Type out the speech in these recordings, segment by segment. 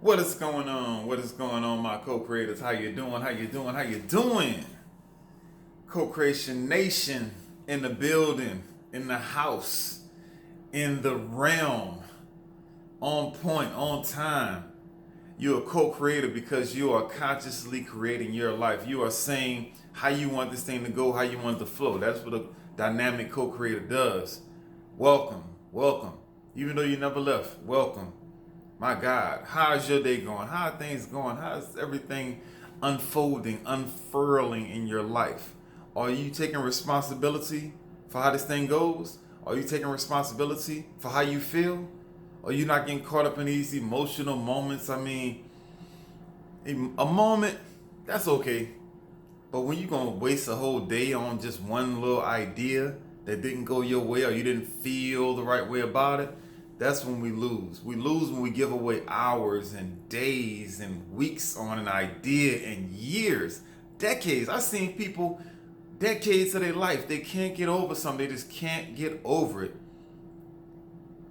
What is going on? What is going on, my co-creators? How you doing? How you doing? How you doing? Co-creation nation in the building, in the house, in the realm, on point, on time. You're a co-creator because you are consciously creating your life. You are saying how you want this thing to go, how you want it to flow. That's what a dynamic co-creator does. Welcome, welcome. Even though you never left, welcome. My God, how's your day going? How are things going? How's everything unfolding, unfurling in your life? Are you taking responsibility for how this thing goes? Are you taking responsibility for how you feel? Are you not getting caught up in these emotional moments? I mean, a moment, that's okay. But when you gonna waste a whole day on just one little idea that didn't go your way or you didn't feel the right way about it, that's when we lose. We lose when we give away hours and days and weeks on an idea and years, decades. I've seen people decades of their life, they can't get over something. They just can't get over it.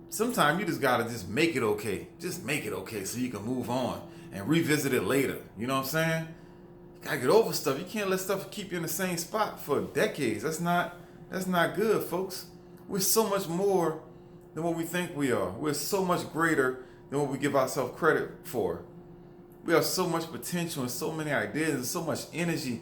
Sometimes you just gotta just make it okay. Just make it okay so you can move on and revisit it later. You know what I'm saying? You gotta get over stuff. You can't let stuff keep you in the same spot for decades. That's not good, folks. We're so much more than what we think we are. We're so much greater than what we give ourselves credit for. We have so much potential and so many ideas and so much energy.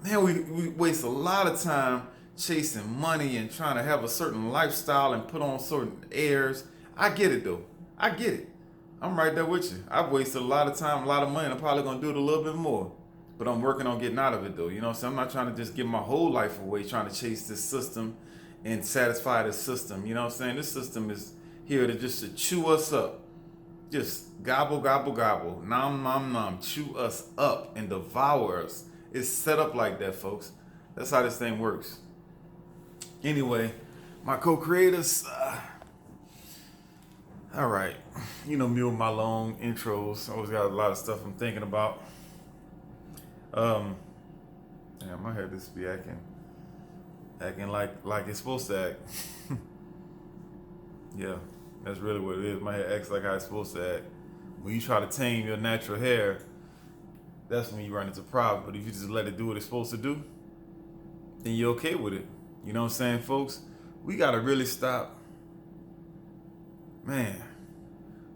Man, we waste a lot of time chasing money and trying to have a certain lifestyle and put on certain airs. I get it though. I get it. I'm right there with you. I've wasted a lot of time, a lot of money, and I'm probably gonna do it a little bit more. But I'm working on getting out of it though. You know what I'm saying? I'm not trying to just give my whole life away trying to chase this system and satisfy this system. You know what I'm saying? This system is here to just to chew us up. Just gobble, gobble, gobble, nom, nom, nom, chew us up and devour us. It's set up like that, folks. That's how this thing works. Anyway, my co-creators, all right. You know me with my long intros. I always got a lot of stuff I'm thinking about. Um, Damn, my head just be acting like it's supposed to act. Yeah, that's really what it is. My hair acts like how it's supposed to act. When you try to tame your natural hair, that's when you run into problems. But if you just let it do what it's supposed to do, then you're okay with it. You know what I'm saying, folks? We gotta really stop, man.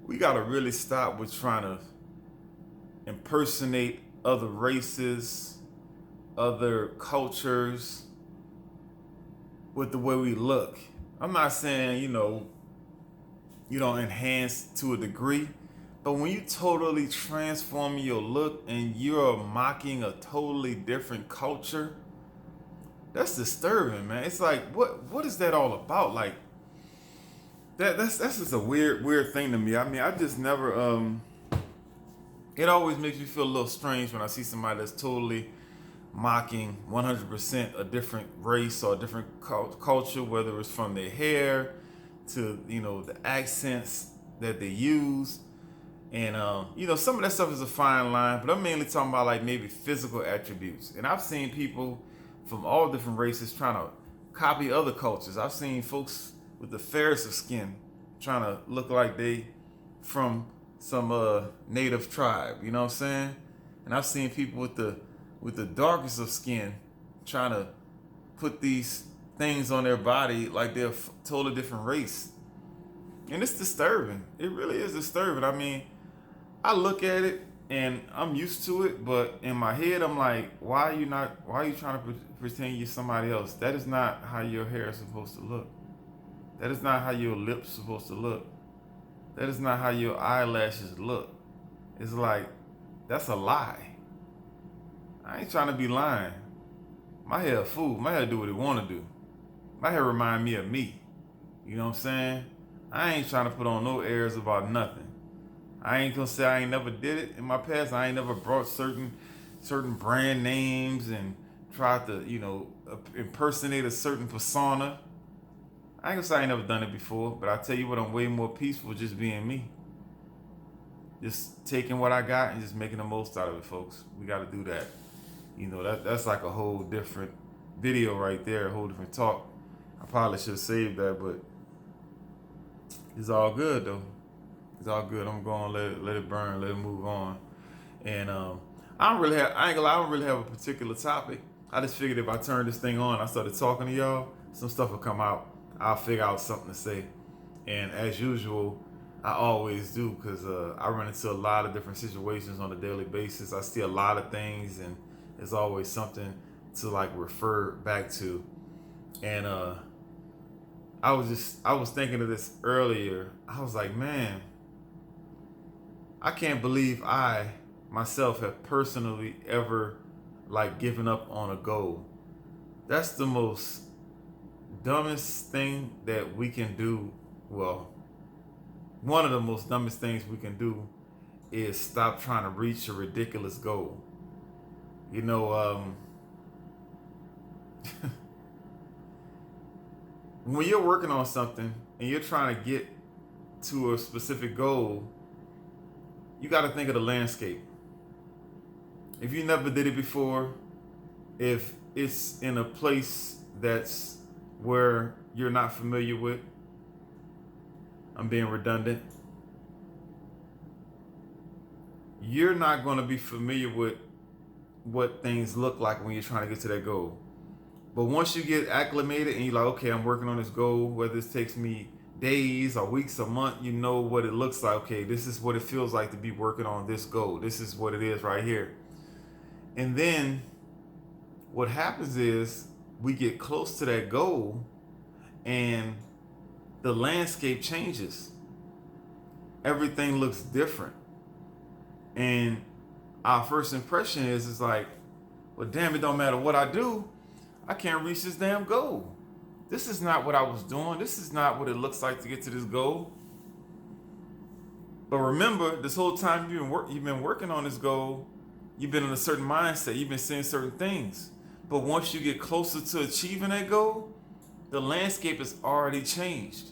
We gotta really stop with trying to impersonate other races, other cultures with the way we look. I'm not saying, you don't enhance to a degree, but when you totally transform your look and you're mocking a totally different culture, that's disturbing, man. It's like, what is that all about? Like that's just a weird thing to me. I mean, I just never it always makes me feel a little strange when I see somebody that's totally mocking 100% a different race or a different culture, whether it's from their hair to the accents that they use. And some of that stuff is a fine line, but I'm mainly talking about like maybe physical attributes. And I've seen people from all different races trying to copy other cultures. I've seen folks with the fairest of skin trying to look like they from some native tribe. You know what I'm saying? And I've seen people with the darkest of skin trying to put these things on their body like they're totally different race. And it's disturbing. It really is disturbing. I mean, I look at it and I'm used to it, but in my head I'm like, why are you trying to pretend you're somebody else? That is not how your hair is supposed to look. That is not how your lips are supposed to look. That is not how your eyelashes look. It's like, that's a lie. I ain't trying to be lying. My hair a fool. My hair do what it want to do. My hair remind me of me. You know what I'm saying? I ain't trying to put on no airs about nothing. I ain't gonna say I ain't never did it in my past. I ain't never brought certain brand names and tried to, impersonate a certain persona. I ain't gonna say I ain't never done it before, but I tell you what, I'm way more peaceful just being me. Just taking what I got and just making the most out of it, folks. We gotta do that. That's like a whole different video right there, a whole different talk. I probably should have saved that, but it's all good though. It's all good. I'm going to let it burn, let it move on. And I don't really have I ain't gonna lie, I don't really have a particular topic. I just figured if I turned this thing on, I started talking to y'all, some stuff will come out. I'll figure out something to say. And as usual, I always do because I run into a lot of different situations on a daily basis. I see a lot of things, and there's always something to like refer back to. And I was thinking of this earlier. I was like, man, I can't believe I myself have personally ever like given up on a goal. That's the most dumbest thing that we can do. Well, one of the most dumbest things we can do is stop trying to reach a ridiculous goal. You know, when you're working on something and you're trying to get to a specific goal, you got to think of the landscape. If you never did it before, if it's in a place that's where you're not familiar with, I'm being redundant, you're not going to be familiar with what things look like when you're trying to get to that goal. But once you get acclimated and you're like, okay, I'm working on this goal, whether this takes me days or weeks or month, you know what it looks like. Okay, this is what it feels like to be working on this goal. This is what it is right here. And then what happens is we get close to that goal and the landscape changes. Everything looks different. And our first impression is like, well, damn, it don't matter what I do, I can't reach this damn goal. This is not what I was doing. This is not what it looks like to get to this goal. But remember, this whole time you've been working on this goal, you've been in a certain mindset, you've been seeing certain things. But once you get closer to achieving that goal, the landscape has already changed.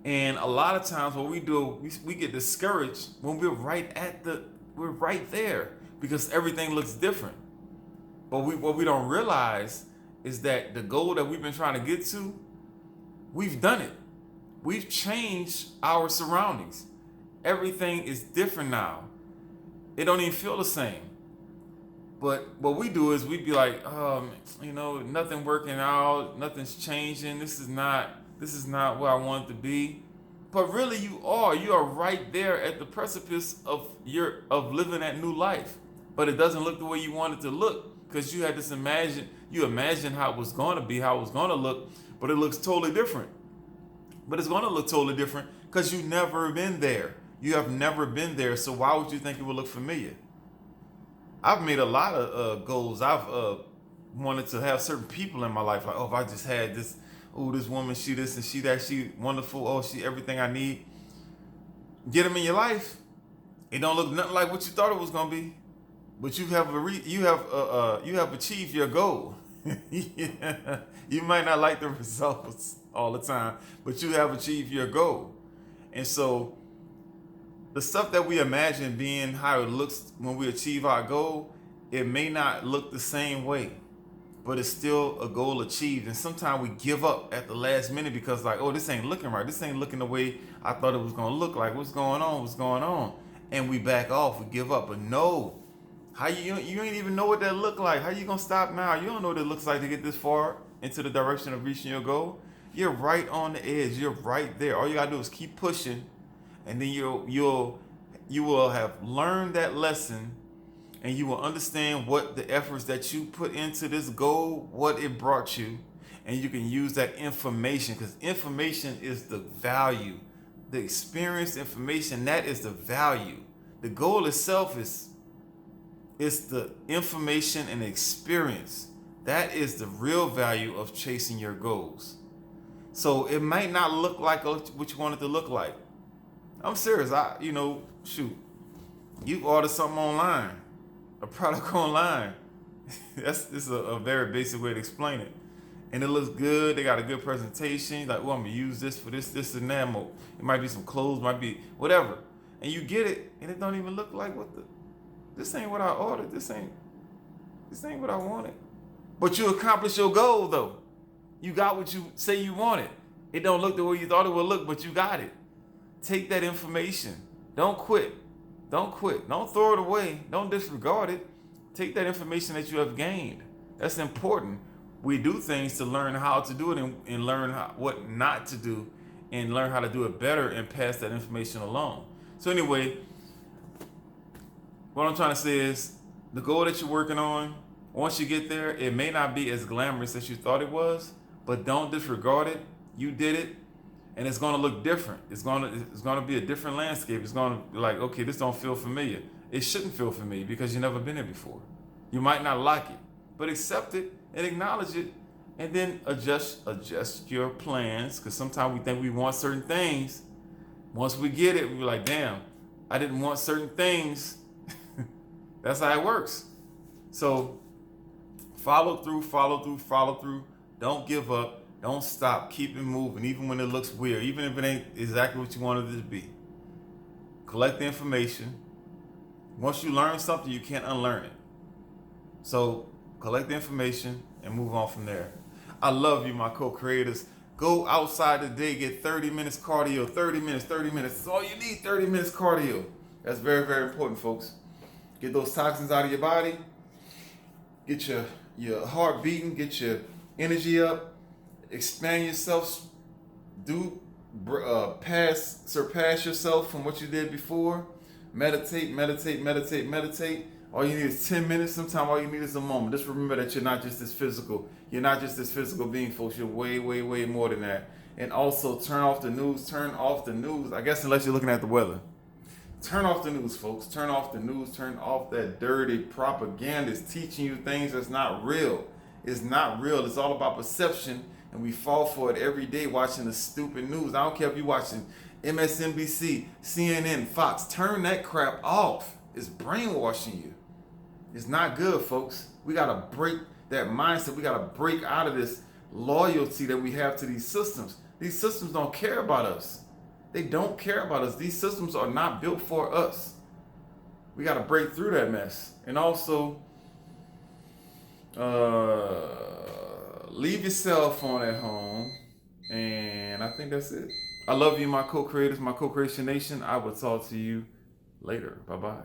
And a lot of times what we do, we get discouraged when we're right there because everything looks different. But what we don't realize is that the goal that we've been trying to get to, we've done it. We've changed our surroundings. Everything is different now. It don't even feel the same. But what we do is we'd be like, nothing working out, nothing's changing. This is not where I want it to be. But really you are right there at the precipice of living that new life. But it doesn't look the way you want it to look because you had this imagine how it was going to be, how it was going to look, but it looks totally different. But it's going to look totally different because you've never been there. You have never been there, so why would you think it would look familiar? I've made a lot of goals. I've wanted to have certain people in my life. Like, if I just had this, this woman, she this and she that, she wonderful. Oh, she everything I need. Get them in your life. It don't look nothing like what you thought it was gonna be, but you have achieved your goal. Yeah. You might not like the results all the time, but you have achieved your goal. And so the stuff that we imagine being how it looks when we achieve our goal, it may not look the same way, but it's still a goal achieved. And sometimes we give up at the last minute because like, oh, this ain't looking right. This ain't looking the way I thought it was going to look like. What's going on? What's going on? And we back off, we give up. But no, how you ain't even know what that look like. How you going to stop now? You don't know what it looks like to get this far into the direction of reaching your goal. You're right on the edge. You're right there. All you got to do is keep pushing. And then you will have learned that lesson, and you will understand what the efforts that you put into this goal, what it brought you, and you can use that information because information is the value. The experience, information, that is the value. The goal itself is the information and the experience. That is the real value of chasing your goals. So it might not look like what you want it to look like. I'm serious. You've ordered something online, a product online. This is a very basic way to explain it. And it looks good. They got a good presentation. Like, I'm going to use this for this, and that. It might be some clothes, might be whatever. And you get it, and it don't even look like this ain't what I ordered. This ain't what I wanted. But you accomplished your goal, though. You got what you say you wanted. It don't look the way you thought it would look, but you got it. Take that information. Don't quit. Don't quit. Don't throw it away. Don't disregard it. Take that information that you have gained. That's important. We do things to learn how to do it and learn what not to do and learn how to do it better and pass that information along. So anyway, what I'm trying to say is the goal that you're working on, once you get there, it may not be as glamorous as you thought it was, but don't disregard it. You did it, and it's going to look different. It's going to be a different landscape. It's going to be like, okay, this don't feel familiar. It shouldn't feel familiar because you've never been here before. You might not like it, but accept it and acknowledge it, and then adjust your plans, because sometimes we think we want certain things. Once we get it, we're like, damn, I didn't want certain things. That's how it works. So follow through. Don't give up. Don't stop. Keep it moving, even when it looks weird, even if it ain't exactly what you wanted it to be. Collect the information. Once you learn something, you can't unlearn it. So collect the information and move on from there. I love you, my co-creators. Go outside today, get 30 minutes cardio, 30 minutes. That's all you need, 30 minutes cardio. That's very, very important, folks. Get those toxins out of your body. Get your heart beating, get your energy up, expand yourself, surpass yourself from what you did before. Meditate. All you need is 10 minutes. Sometimes all you need is a moment. Just remember that you're not just this physical. You're not just this physical being, folks. You're way, way, way more than that. And also turn off the news. I guess unless you're looking at the weather. Turn off the news, folks. Turn off the news. Turn off that dirty propaganda. It's teaching you things that's not real. It's not real. It's all about perception. And we fall for it every day watching the stupid news. I don't care if you're watching MSNBC, CNN, Fox. Turn that crap off. It's brainwashing you. It's not good, folks. We got to break that mindset. We got to break out of this loyalty that we have to these systems. These systems don't care about us. They don't care about us. These systems are not built for us. We got to break through that mess. And also, leave your cell phone at home. And I think that's it. I love you, my co-creators, my co-creation nation. I will talk to you later. Bye-bye.